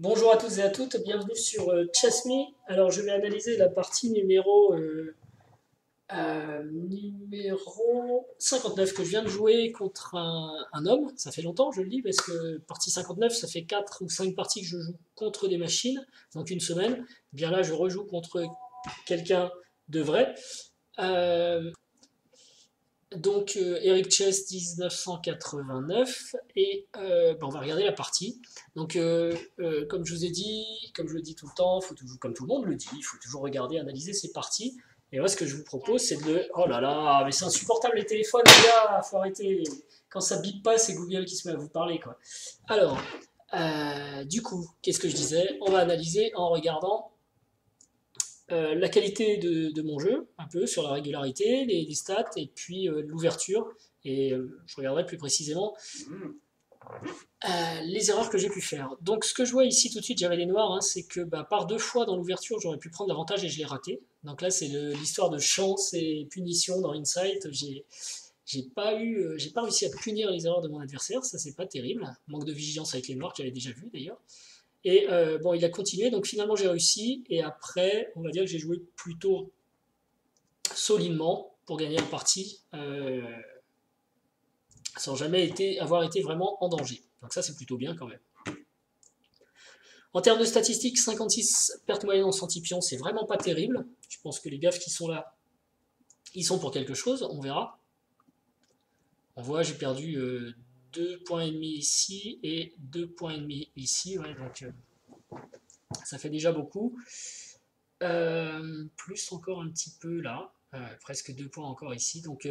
Bonjour à tous et à toutes, bienvenue sur Chess.me. Alors je vais analyser la partie numéro 59 que je viens de jouer contre un homme. Ça fait longtemps, je le dis, parce que partie 59, ça fait 4 ou 5 parties que je joue contre des machines, donc une semaine. Bien là, je rejoue contre quelqu'un de vrai. Euh, Eric Chess 1989 et on va regarder la partie. Comme je vous ai dit, comme je le dis tout le temps, faut toujours, comme tout le monde le dit, il faut toujours regarder, analyser ses parties. Et moi ce que je vous propose c'est de... Oh là là, mais c'est insupportable les téléphones les gars, faut arrêter. Quand ça bip pas c'est Google qui se met à vous parler quoi. Alors, du coup, qu'est-ce que je disais? On va analyser en regardant la qualité de mon jeu, un peu sur la régularité, les stats, et puis l'ouverture. Et je regarderai plus précisément les erreurs que j'ai pu faire. Donc ce que je vois ici tout de suite, j'avais les noirs, hein, c'est que par deux fois dans l'ouverture, j'aurais pu prendre l'avantage et je l'ai raté. Donc là, c'est l'histoire de chance et punition dans Insight. J'ai pas réussi à punir les erreurs de mon adversaire, ça c'est pas terrible. Manque de vigilance avec les noirs que j'avais déjà vu d'ailleurs. Et il a continué, donc finalement j'ai réussi. Et après, on va dire que j'ai joué plutôt solidement pour gagner la partie, sans jamais avoir été vraiment en danger. Donc ça c'est plutôt bien quand même. En termes de statistiques, 56 pertes moyennes en 100 pions, c'est vraiment pas terrible. Je pense que les gaffes qui sont là, ils sont pour quelque chose, on verra. On voit, j'ai perdu 2 points et demi ici et 2 points et demi ici, ouais, donc ça fait déjà beaucoup. Plus encore un petit peu là, presque 2 points encore ici. Donc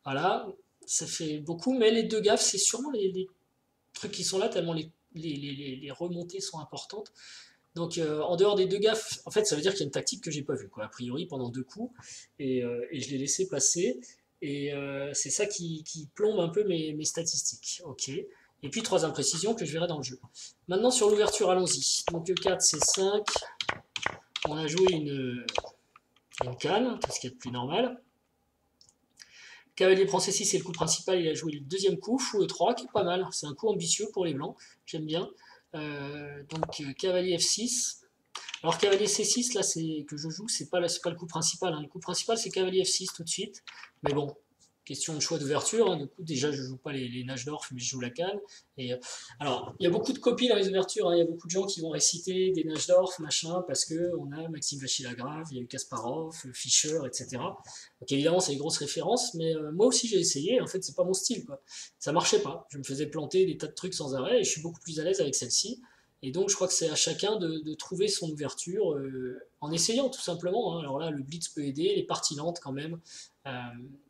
voilà, ça fait beaucoup, mais les deux gaffes, c'est sûrement les trucs qui sont là, tellement les remontées sont importantes. Donc en dehors des deux gaffes, en fait ça veut dire qu'il y a une tactique que j'ai pas vue, quoi, a priori pendant deux coups, et je l'ai laissé passer, et c'est ça qui plombe un peu mes statistiques. Ok. Et puis trois imprécisions que je verrai dans le jeu. Maintenant sur l'ouverture, allons-y. Donc 4 c'est 5, on a joué une canne, ce qui est le plus normal. Cavalier prend C6, c'est le coup principal, il a joué le deuxième coup, fou E3, qui est pas mal, c'est un coup ambitieux pour les blancs, j'aime bien. Cavalier F6. Alors cavalier C6, là, c'est que je joue, c'est pas le coup principal, hein. Le coup principal, c'est cavalier F6 tout de suite, mais bon, question de choix d'ouverture, hein. Du coup, déjà, je joue pas les Najdorf, mais je joue la canne. Et, alors, il y a beaucoup de copies dans les ouvertures, hein. Il y a beaucoup de gens qui vont réciter des Najdorf, machin, parce qu'on a Maxime Vachier-Lagrave, il y a eu Kasparov, Fischer, etc. Donc évidemment, c'est des grosses références, mais moi aussi j'ai essayé, en fait, c'est pas mon style, quoi. Ça marchait pas, je me faisais planter des tas de trucs sans arrêt, et je suis beaucoup plus à l'aise avec celle-ci. Et donc, je crois que c'est à chacun de trouver son ouverture en essayant, tout simplement, hein. Alors là, le blitz peut aider, les parties lentes, quand même, euh,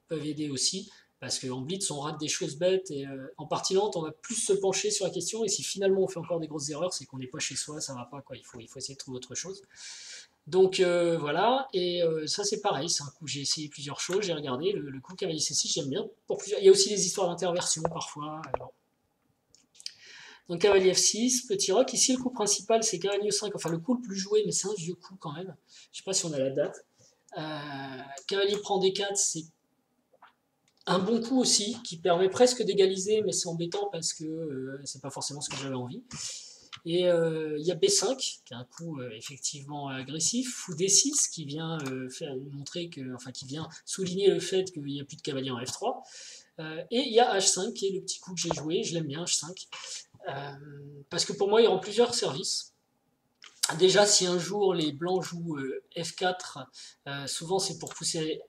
peuvent aider aussi, parce qu'en blitz, on rate des choses bêtes, et en partie lente, on va plus se pencher sur la question, et si finalement on fait encore des grosses erreurs, c'est qu'on n'est pas chez soi, ça va pas, quoi. Il faut essayer de trouver autre chose. Donc voilà, et ça c'est pareil, c'est un coup, j'ai essayé plusieurs choses, j'ai regardé, le coup cavalier C6, j'aime bien. Pour plusieurs... Il y a aussi des histoires d'interversion parfois. Alors. Donc cavalier F6, petit roc. Ici, le coup principal, c'est cavalier E5. Enfin, le coup le plus joué, mais c'est un vieux coup quand même. Je sais pas si on a la date. Cavalier prend D4, c'est un bon coup aussi, qui permet presque d'égaliser, mais c'est embêtant parce que c'est pas forcément ce que j'avais envie. Et il y a B5, qui est un coup effectivement agressif. Fou D6, qui vient montrer que, enfin, qui vient souligner le fait qu'il n'y a plus de cavalier en F3. Et il y a H5, qui est le petit coup que j'ai joué. Je l'aime bien, H5. Parce que pour moi, il rend plusieurs services. Déjà, si un jour les blancs jouent F4, souvent c'est pour pousser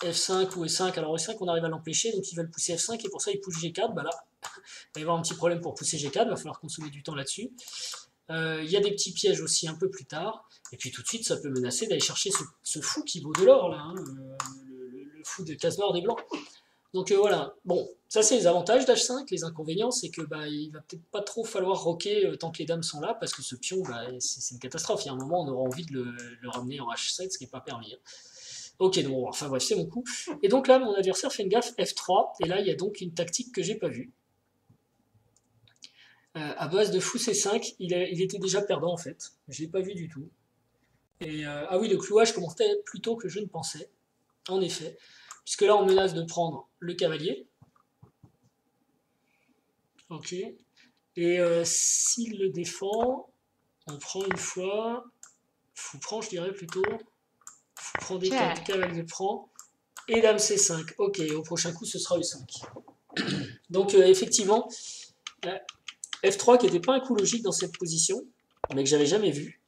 F5 ou E5. Alors E5, on arrive à l'empêcher, donc ils veulent pousser F5 et pour ça ils poussent G4. Bah là, il va y avoir un petit problème pour pousser G4, il va falloir consommer du temps là-dessus. Il y a des petits pièges aussi un peu plus tard. Et puis tout de suite, ça peut menacer d'aller chercher ce fou qui vaut de l'or, là, hein, le fou de case noire des blancs. Donc voilà, bon, ça c'est les avantages d'H5, les inconvénients c'est que il va peut-être pas trop falloir roquer tant que les dames sont là, parce que ce pion, c'est une catastrophe, il y a un moment on aura envie de le ramener en H7, ce qui n'est pas permis, hein. Ok, donc enfin bref, c'est mon coup. Et donc là, mon adversaire fait une gaffe F3, et là il y a donc une tactique que j'ai pas vue. À base de fou C5, il était déjà perdant en fait, je l'ai pas vu du tout. Et ah oui, le clouage commençait plus tôt que je ne pensais, en effet, puisque là on menace de prendre le cavalier. Ok. Et s'il le défend, On prend une fois. Fou prend, je dirais plutôt. Fou prend D4, cavalier prend. Et dame C5. Ok, au prochain coup, ce sera E5. Donc, effectivement, F3 qui n'était pas un coup logique dans cette position, mais que j'avais jamais vu.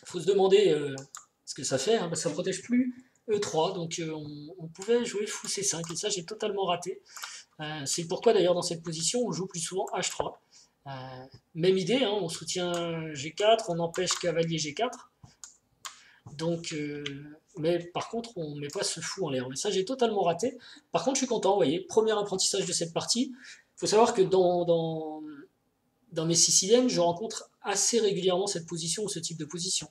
Il faut se demander ce que ça fait. Hein, ça ne protège plus E3, donc on pouvait jouer fou C5, et ça, j'ai totalement raté. C'est pourquoi, d'ailleurs, dans cette position, on joue plus souvent H3. Même idée, hein, on soutient G4, on empêche cavalier G4. Donc, mais par contre, on ne met pas ce fou en l'air. Mais ça, j'ai totalement raté. Par contre, je suis content, vous voyez, premier apprentissage de cette partie. Il faut savoir que dans mes siciliennes, je rencontre assez régulièrement cette position ou ce type de position.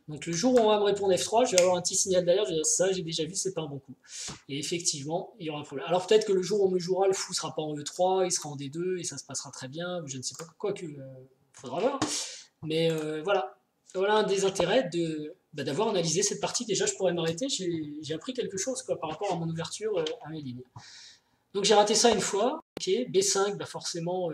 Donc le jour où on va me répondre F3, je vais avoir un petit signal derrière, je vais dire ça, j'ai déjà vu, c'est pas un bon coup. Et effectivement, il y aura un problème. Alors peut-être que le jour où on me jouera, le fou sera pas en E3, il sera en D2 et ça se passera très bien, ou je ne sais pas quoi que faudra voir. Mais voilà. Voilà un des intérêts d'avoir analysé cette partie. Déjà, je pourrais m'arrêter, j'ai appris quelque chose quoi, par rapport à mon ouverture à mes lignes. Donc j'ai raté ça une fois. Ok, B5, bah forcément.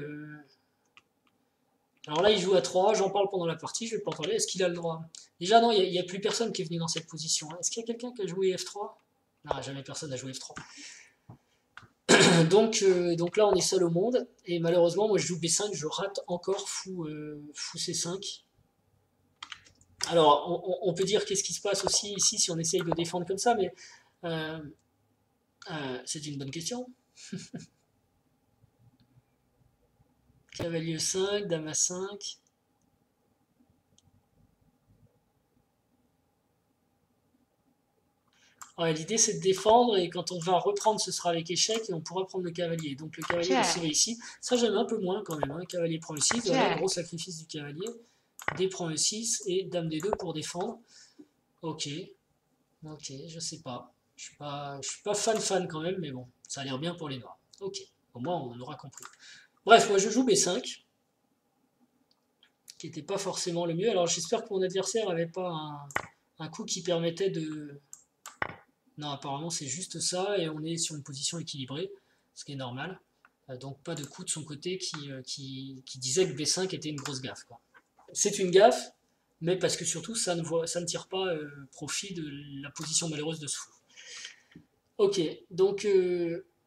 Alors là, il joue à 3, j'en parle pendant la partie, je vais pas en parler. Est-ce qu'il a le droit? Déjà, non, il n'y a plus personne qui est venu dans cette position. Est-ce qu'il y a quelqu'un qui a joué F3? Non, jamais personne n'a joué F3. donc là, on est seul au monde. Et malheureusement, moi, je joue B5, je rate encore fou C5. Alors, on peut dire qu'est-ce qui se passe aussi ici si on essaye de défendre comme ça, mais c'est une bonne question. Cavalier 5, dame à 5. Ouais, l'idée c'est de défendre et quand on va reprendre ce sera avec échec et on pourra prendre le cavalier. Donc le cavalier va sauver ici. Ça j'aime un peu moins quand même. Hein. Cavalier prend E6, voilà, gros sacrifice du cavalier. D prend E6 et dame D2 pour défendre. Ok, ok, je sais pas. Je suis pas fan quand même, mais bon, ça a l'air bien pour les noirs. Ok, au moins on aura compris. Bref, moi je joue B5, qui n'était pas forcément le mieux. Alors j'espère que mon adversaire n'avait pas un coup qui permettait de... Non, apparemment c'est juste ça, et on est sur une position équilibrée, ce qui est normal. Donc pas de coup de son côté qui disait que B5 était une grosse gaffe. C'est une gaffe, mais parce que surtout ça ne tire pas profit de la position malheureuse de ce fou. Ok, donc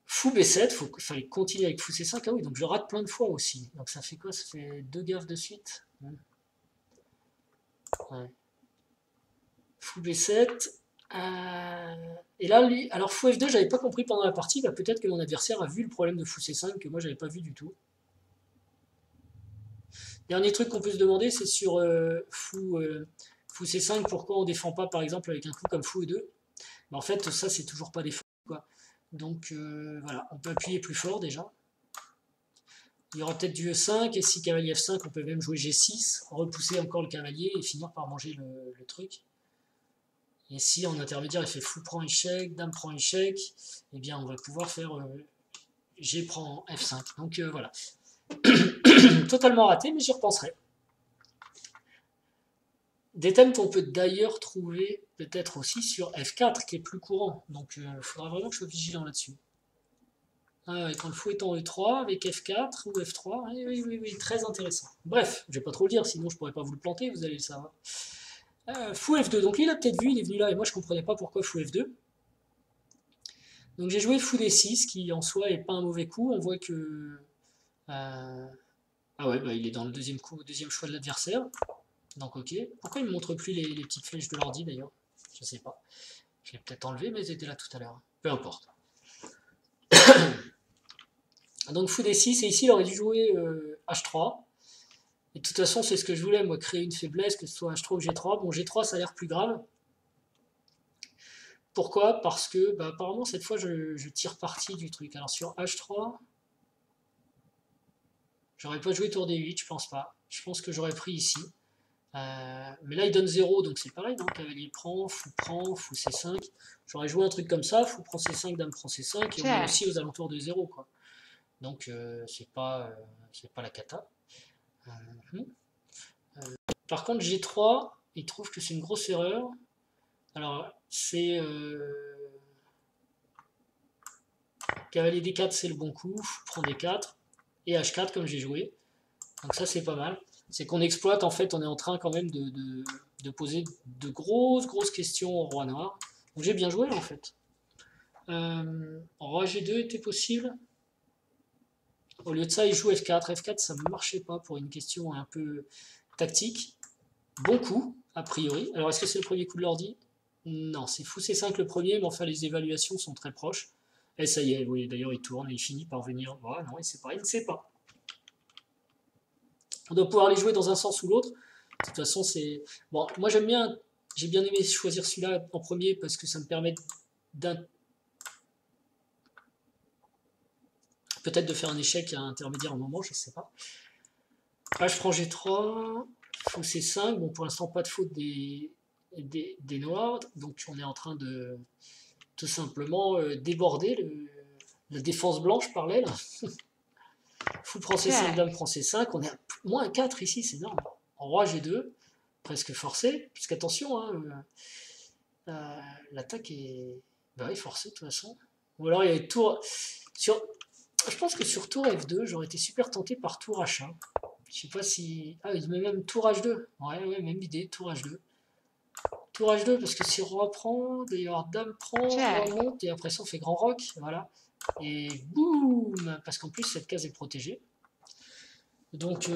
fou B7, il fallait continuer avec fou C5. Ah oui, donc je rate plein de fois aussi. Donc ça fait quoi? Ça fait 2 gaffes de suite. Ouais. Fou B7. Et là, alors fou F2, j'avais pas compris pendant la partie. Bah, peut-être que mon adversaire a vu le problème de fou C5 que moi j'avais pas vu du tout. Dernier truc qu'on peut se demander, c'est sur fou C5, pourquoi on défend pas par exemple avec un coup comme fou E2. Bah, en fait, ça c'est toujours pas défendu, quoi. Donc voilà, on peut appuyer plus fort déjà. Il y aura peut-être du E5, et si cavalier F5, on peut même jouer G6, repousser encore le cavalier et finir par manger le truc. Et si en intermédiaire il fait fou prend échec, dame prend échec, eh bien on va pouvoir faire G prend F5. Donc voilà. Totalement raté, mais j'y repenserai. Des thèmes qu'on peut d'ailleurs trouver peut-être aussi sur F4, qui est plus courant. Donc il faudra vraiment que je sois vigilant là-dessus. Ah ouais, quand le fou est en E3 avec F4 ou F3, oui, très intéressant. Bref, je vais pas trop le dire, sinon je pourrais pas vous le planter, vous allez le savoir. Fou F2, donc lui il a peut-être vu, il est venu là et moi je comprenais pas pourquoi fou F2. Donc j'ai joué fou D6 qui en soi est pas un mauvais coup, on voit que... ah ouais, bah, il est dans le deuxième choix de l'adversaire, donc ok. Pourquoi il me montre plus les petites flèches de l'ordi d'ailleurs? Je sais pas. Je l'ai peut-être enlevé mais elles étaient là tout à l'heure. Peu importe. Donc fou D6 et ici il aurait dû jouer H3. Et de toute façon, c'est ce que je voulais, moi, créer une faiblesse, que ce soit H3 ou G3. Bon, G3, ça a l'air plus grave. Pourquoi? Parce que, bah, apparemment, cette fois, je tire parti du truc. Alors, sur H3, j'aurais pas joué tour D8, je pense pas. Je pense que j'aurais pris ici. Mais là, il donne 0, donc c'est pareil, non? Cavalier prend, fou C5. J'aurais joué un truc comme ça, fou prend C5, dame prend C5, et on est aussi aux alentours de 0, quoi. Donc, c'est pas la cata. Par contre, G3, il trouve que c'est une grosse erreur. Alors, c'est... cavalier D4, c'est le bon coup. Prend D4. Et H4, comme j'ai joué. Donc ça, c'est pas mal. C'est qu'on exploite, en fait, on est en train quand même de poser de grosses questions au roi noir. Donc j'ai bien joué, en fait. Roi G2 était possible. Au lieu de ça, il joue F4. F4, ça ne marchait pas pour une question un peu tactique. Bon coup, a priori. Alors, est-ce que c'est le premier coup de l'ordi? Non, c'est fou C5 le premier, mais enfin, les évaluations sont très proches. Et ça y est, oui, d'ailleurs, il tourne et il finit par venir. Voilà, non, il ne sait pas. On doit pouvoir les jouer dans un sens ou l'autre. De toute façon, c'est... Bon, moi, j'ai bien aimé choisir celui-là en premier parce que ça me permet peut-être de faire un échec à intermédiaire un moment, je ne sais pas. H prend G3, fou C5, bon pour l'instant pas de faute des noirs, donc on est en train de tout simplement déborder la défense blanche par l'aile. Fou prend C5, dame prend C5, on est à moins 4 ici, c'est énorme. En roi G2, presque forcé, puisqu'attention, hein, l'attaque est forcée de toute façon. Ou alors il y a tour... Je pense que sur tour F2, j'aurais été super tenté par tour H1. Je sais pas si... Ah, il met même tour H2. Ouais, même idée, tour H2. Tour H2, parce que si roi prend, d'ailleurs dame prend, roi monte, et après ça on fait grand roc, voilà. Et boum, parce qu'en plus cette case est protégée. Donc...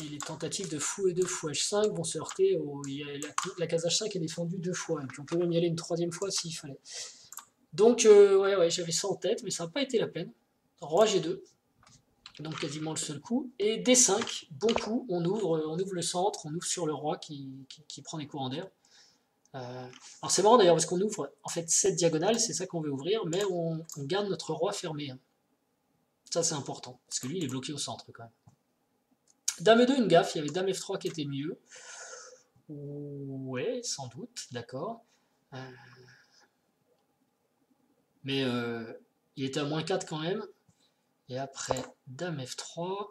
Et les tentatives de fou et de fou H5 vont se heurter la case H5 est défendue 2 fois, et puis on peut même y aller une 3e fois s'il fallait. Donc, ouais, j'avais ça en tête, mais ça n'a pas été la peine. Roi G2, donc quasiment le seul coup. Et D5, bon coup, on ouvre le centre, on ouvre sur le roi qui prend des courants d'air. Alors c'est marrant d'ailleurs, parce qu'on ouvre en fait cette diagonale, c'est ça qu'on veut ouvrir, mais on garde notre roi fermé. Hein. Ça c'est important, parce que lui il est bloqué au centre quand même. Dame 2, une gaffe, il y avait Dame F3 qui était mieux. Ouais, sans doute, d'accord. Mais il était à moins 4 quand même. Et après, Dame F3.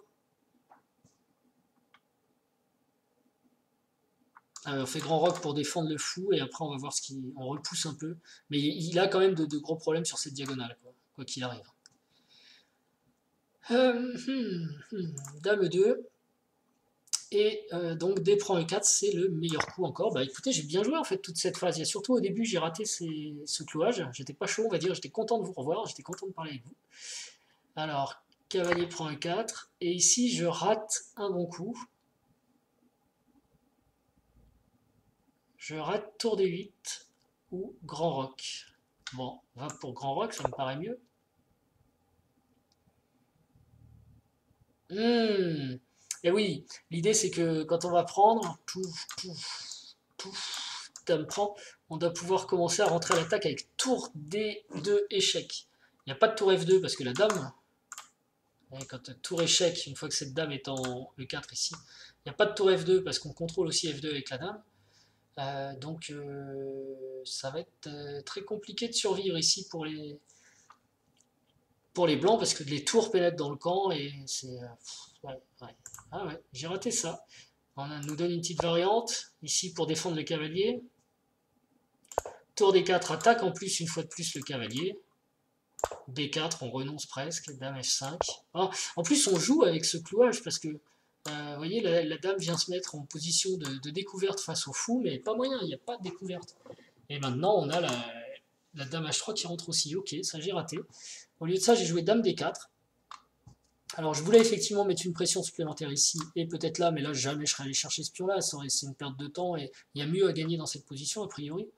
On fait grand roc pour défendre le fou, et après on va voir ce qu'il... On repousse un peu. Mais il a quand même de gros problèmes sur cette diagonale, quoi qu'il arrive. Dame 2. Et donc D prend E4, c'est le meilleur coup encore. Bah écoutez, j'ai bien joué en fait toute cette phase. Il y a surtout au début, j'ai raté ce clouage. J'étais pas chaud, on va dire. J'étais content de vous revoir. J'étais content de parler avec vous. Alors, cavalier prend E4. Et ici, je rate un bon coup. Je rate tour D8 ou grand roc. Bon, on va pour grand roc, ça me paraît mieux. Et oui, l'idée c'est que quand on va prendre, dame prend, on doit pouvoir commencer à rentrer à l'attaque avec tour D2 échec. Il n'y a pas de tour F2 parce que la dame, quand tour échec, une fois que cette dame est en E4 ici, il n'y a pas de tour F2 parce qu'on contrôle aussi F2 avec la dame. Donc ça va être très compliqué de survivre ici pour les blancs parce que les tours pénètrent dans le camp et c'est... ouais. Ah ouais, j'ai raté ça. On nous donne une petite variante ici pour défendre le cavalier. Tour D4, attaque en plus une fois de plus le cavalier. B4, on renonce presque. Dame F5. Ah, en plus, on joue avec ce clouage parce que, vous voyez, la dame vient se mettre en position de découverte face au fou, mais pas moyen, il n'y a pas de découverte. Et maintenant, on a la dame H3 qui rentre aussi. Ok, ça j'ai raté. Au lieu de ça, j'ai joué dame D4. Alors, je voulais effectivement mettre une pression supplémentaire ici et peut-être là, mais là, jamais je serais allé chercher ce pion-là. C'est une perte de temps et il y a mieux à gagner dans cette position, a priori.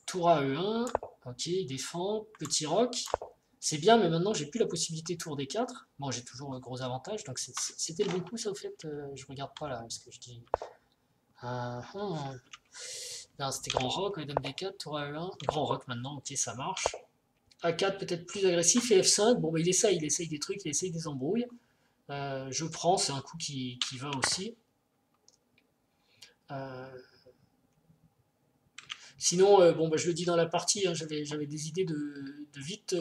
Tour à E1. Ok, il défend. Petit roc. C'est bien, mais maintenant, j'ai plus la possibilité tour D4. Bon, j'ai toujours un gros avantage. Donc, c'était le bon coup, ça, au fait. Je regarde pas là, parce que je dis... Non, c'était grand roc, dame D4, tour à E1. Grand roc maintenant, ok, ça marche. A4 peut-être plus agressif et F5, bon bah il essaye des trucs, il essaye des embrouilles. Je prends, c'est un coup qui va aussi. Sinon, bon bah je le dis dans la partie, hein, j'avais des idées de vite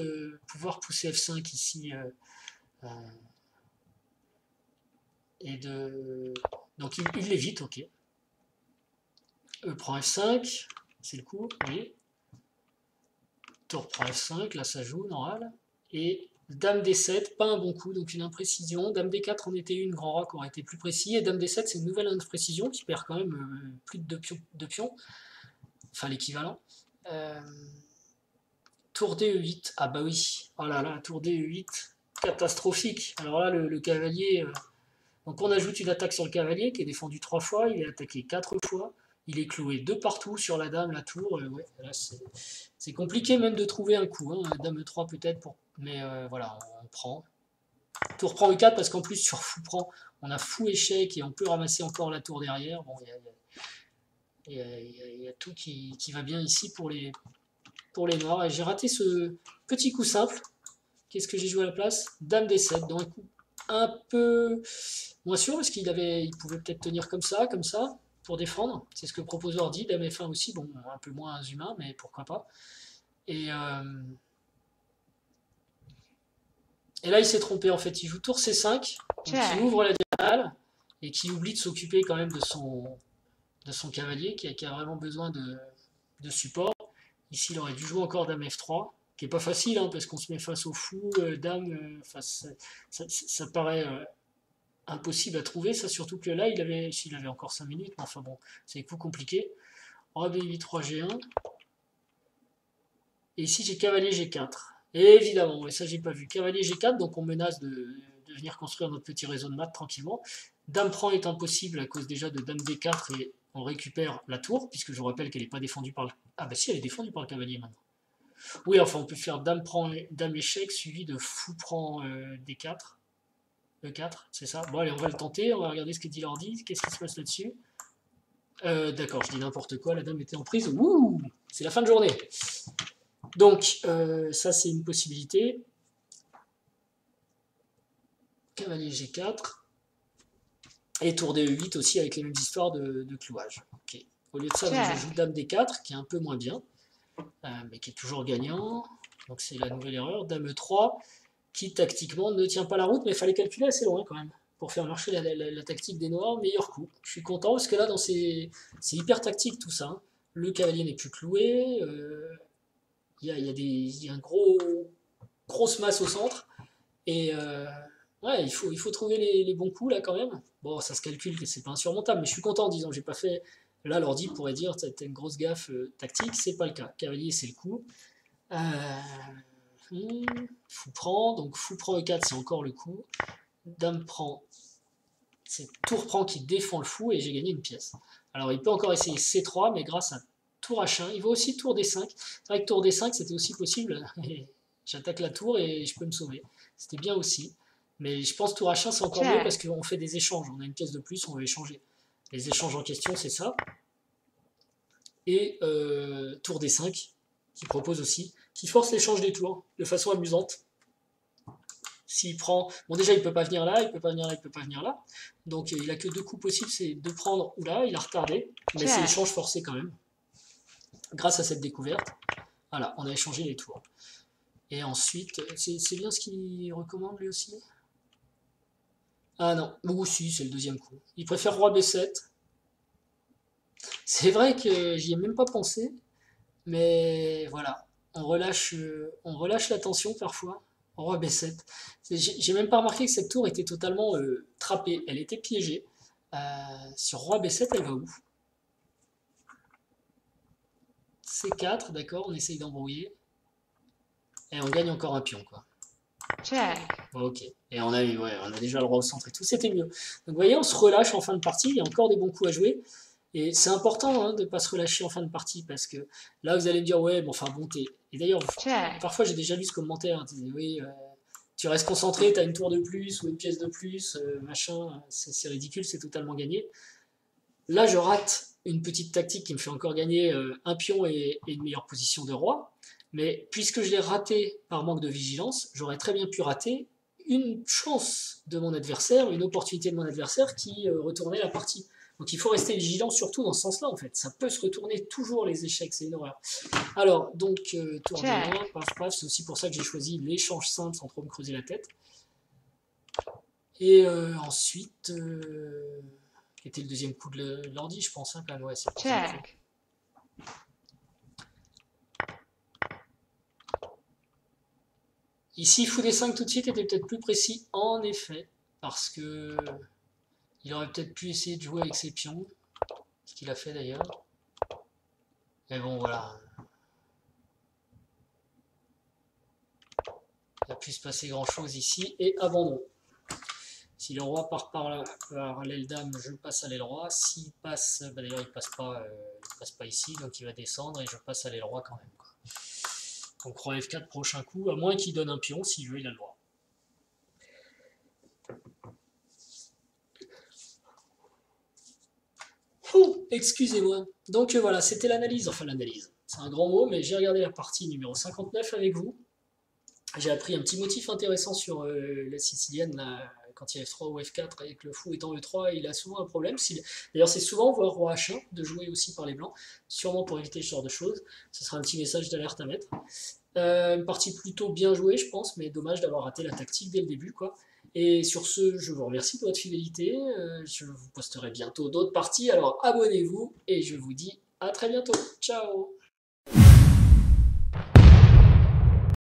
pouvoir pousser F5 ici. Et de... Donc il l'évite, ok. E prend F5, c'est le coup, oui. Tour prend F5, là ça joue, normal. Et Dame D7, pas un bon coup, donc une imprécision. Dame D4 en était une, grand roc aurait été plus précis. Et Dame D7, c'est une nouvelle imprécision qui perd quand même plus de deux pions. Enfin, l'équivalent. Tour D8, ah bah oui. Oh là là, tour D8, catastrophique. Alors là, le cavalier... donc on ajoute une attaque sur le cavalier qui est défendu 3 fois, il est attaqué 4 fois. Il est cloué de partout sur la dame, la tour. Ouais, là c'est compliqué même de trouver un coup. Hein. Dame 3 peut-être, mais voilà, on prend. Tour prend E4 parce qu'en plus sur fou prend, on a fou échec et on peut ramasser encore la tour derrière. Bon, il y a tout qui va bien ici pour les noirs. Et j'ai raté ce petit coup simple. Qu'est-ce que j'ai joué à la place? Dame D7, donc un coup un peu moins sûr parce il pouvait peut-être tenir comme ça, pour défendre. C'est ce que propose Ordi. Dame F1 aussi, bon, un peu moins humain, mais pourquoi pas. Et là, il s'est trompé en fait. Il joue tour C5, donc il ouvre la diagonale et qui oublie de s'occuper quand même de son cavalier qui a vraiment besoin de support. Ici, il aurait dû jouer encore Dame F3, qui est pas facile hein, parce qu'on se met face au fou, Dame, ça paraît impossible à trouver, ça surtout que là, s'il avait encore 5 minutes, mais enfin bon, c'est des coups compliqués. Roi B8, Roi G1. Et ici, j'ai cavalier G4. Et évidemment, et ça, j'ai pas vu. Cavalier G4, donc on menace de venir construire notre petit réseau de maths tranquillement. Dame prend est impossible à cause déjà de Dame D4 et on récupère la tour, puisque je vous rappelle qu'elle n'est pas défendue par le... Ah bah si, elle est défendue par le cavalier maintenant. Oui, enfin, on peut faire Dame prend, Dame échec, suivi de Fou prend D4. E4, c'est ça. Bon, allez, on va le tenter, on va regarder ce que dit l'ordi. Qu'est-ce qui se passe là-dessus? D'accord, je dis n'importe quoi, la dame était en prise. Ouh, c'est la fin de journée. Donc, ça, c'est une possibilité. Cavalier G4. Et tour D8 aussi, avec les mêmes histoires de clouage. Okay. Au lieu de ça, je joue Dame D4, qui est un peu moins bien, mais qui est toujours gagnant. Donc, c'est la nouvelle erreur. Dame E3, qui tactiquement ne tient pas la route, mais il fallait calculer assez loin quand même pour faire marcher la tactique des noirs. Meilleur coup. Je suis content parce que là, c'est hyper tactique tout ça. Hein. Le cavalier n'est plus cloué. Il y a une grosse masse au centre. Et ouais, il faut trouver les bons coups là quand même. Bon, ça se calcule, c'est pas insurmontable, mais je suis content, disons, j'ai pas fait. Là, l'ordi pourrait dire, t'as une grosse gaffe tactique, c'est pas le cas. Cavalier, c'est le coup. Fou prend, donc fou prend E4, c'est encore le coup. Dame prend, c'est tour prend qui défend le fou et j'ai gagné une pièce. Alors, il peut encore essayer C3, mais grâce à tour H1, il va aussi tour D5. C'est vrai que tour D5, c'était aussi possible. J'attaque la tour et je peux me sauver. C'était bien aussi. Mais je pense tour H1 c'est encore mieux parce qu'on fait des échanges. On a une pièce de plus, on va échanger. Les échanges en question, c'est ça. Et tour D5, qui propose aussi, qui force l'échange des tours de façon amusante. S'il prend... Bon déjà il peut pas venir là, il peut pas venir là, il peut pas venir là. Donc il a que deux coups possibles, c'est de prendre ou là, il a retardé. Mais c'est échange forcé quand même. Grâce à cette découverte. Voilà, on a échangé les tours. Et ensuite, c'est bien ce qu'il recommande lui aussi. Ah non, ou si, c'est le deuxième coup. Il préfère Roi B7. C'est vrai que j'y ai même pas pensé, mais voilà, on relâche la tension parfois. Roi B7. J'ai même pas remarqué que cette tour était totalement trappée, elle était piégée. Sur Roi B7, elle va où? C4, d'accord, on essaye d'embrouiller. Et on gagne encore un pion, quoi. Ok. Et on a déjà le roi au centre et tout, c'était mieux. Donc vous voyez, on se relâche en fin de partie, il y a encore des bons coups à jouer. Et c'est important hein, de ne pas se relâcher en fin de partie parce que là vous allez me dire ouais, bon, enfin bon, et d'ailleurs, parfois j'ai déjà lu ce commentaire, hein, oui, tu restes concentré, t'as une tour de plus ou une pièce de plus, machin, c'est ridicule, c'est totalement gagné. Là je rate une petite tactique qui me fait encore gagner un pion et une meilleure position de roi. Mais puisque je l'ai raté par manque de vigilance, j'aurais très bien pu rater une chance de mon adversaire, une opportunité de mon adversaire qui retournait la partie. Donc il faut rester vigilant surtout dans ce sens-là en fait. Ça peut se retourner toujours les échecs, c'est une horreur. Alors donc tour de 1, paf paf, c'est aussi pour ça que j'ai choisi l'échange simple sans trop me creuser la tête. Et ensuite, qui était le deuxième coup de l'ordi, je pense, hein, quand même, ouais, c'est le deuxième coup. Ici, fou des 5 tout de suite était peut-être plus précis, en effet, parce que il aurait peut-être pu essayer de jouer avec ses pions, ce qu'il a fait d'ailleurs. Mais bon, voilà. Il n'a pu se passer grand-chose ici, et abandon. Si le roi part par l'aile dame, je passe à l'aile roi. S'il passe, bah d'ailleurs il passe pas ici, donc il va descendre et je passe à l'aile roi quand même, quoi. Donc roi F4 prochain coup, à moins qu'il donne un pion, s'il veut il a le droit. Oh, excusez-moi. Donc voilà, c'était l'analyse, enfin l'analyse. C'est un grand mot, mais j'ai regardé la partie numéro 59 avec vous. J'ai appris un petit motif intéressant sur la sicilienne, là, quand il y a F3 ou F4, avec le fou étant E3, il a souvent un problème. D'ailleurs, c'est souvent voir roi H1 de jouer aussi par les blancs, sûrement pour éviter ce genre de choses. Ce sera un petit message d'alerte à mettre. Une partie plutôt bien jouée, je pense, mais dommage d'avoir raté la tactique dès le début, quoi. Et sur ce, je vous remercie de votre fidélité. Je vous posterai bientôt d'autres parties, alors abonnez-vous et je vous dis à très bientôt. Ciao!